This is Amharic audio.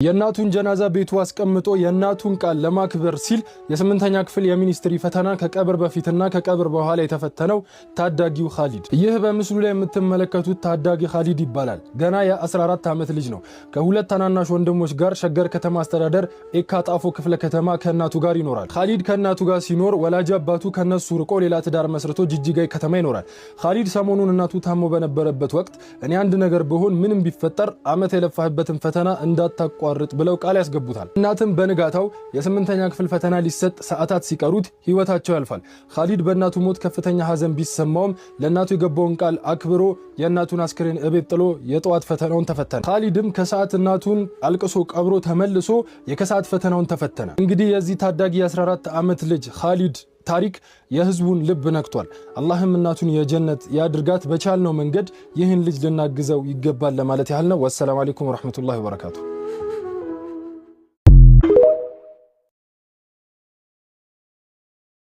የእናቱን ጀናዛ ቤቱ አስቀምጦ የእናቱን ቃል ለማክበር ሲል የ8ኛ ክፍል የሚኒስትሪ ፈተና ከቀብር በፊትና ከቀብር በኋላ የተፈተነው ታዳጊው ኻሊድ። ይህ በምስሉ ላይ የምትመለከቱት ታዳጊ ኻሊድ ይባላል። ገና የ14 ዓመት ልጅ ነው። ከሁለት ታናናሽ ወንድሞች ጋር ሸገር ከተማ አስተዳደር ኤካ ጣፎ ክፍለ ከተማ ከእናቱ ጋር ይኖራል። ኻሊድ ከእናቱ ጋር ሲኖር ወላጅ አባቱ ከነሱ ርቆ ሌላ ትዳር መስርቶ ጅጅጋ ከተማ ይኖራል። ኻሊድ ሰሞኑን እናቱ ታሞ በነበረበት ወቅት እኔ አንድ ነገር ብሆን ምንም ቢፈጠር አመት የለፋህበትን ፈተና እንዳታቋርጥ ብለው ቃል ያስገቡታል። እናትም በንጋታው የ8ኛ ክፍል ፈተና ሊሰጥ ሰዓታት ሲቀሩት ህይወታቸው ያልፋል። ኻሊድ በእናቱ ሞት ከፍተኛ ሐዘን ቢሰማውም ለእናቱ የገባውን ቃል አክብሮ የእናቱን አስክሬን እቤት ጥሎ የጠዋት ፈተናውን ተፈተነ። ኻሊድም ከሰዓት እናቱን አልቅሶ ቀብሮ ተመልሶ የከሰዓት ፈተናውን ተፈተነ። እንግዲህ የዚህ ታዳጊ የ14 ዓመት ልጅ ኻሊድ ታሪክ የህዝቡን ልብ ነክቷል። አላህም እናቱን የጀነት ያድርጋት። በቻልነው መንገድ ይህን ልጅ ልናግዘው ይገባል ለማለት ያህል ነው። ወሰላሙ አለይኩም ወራህመቱላሂ ወበረካቱ።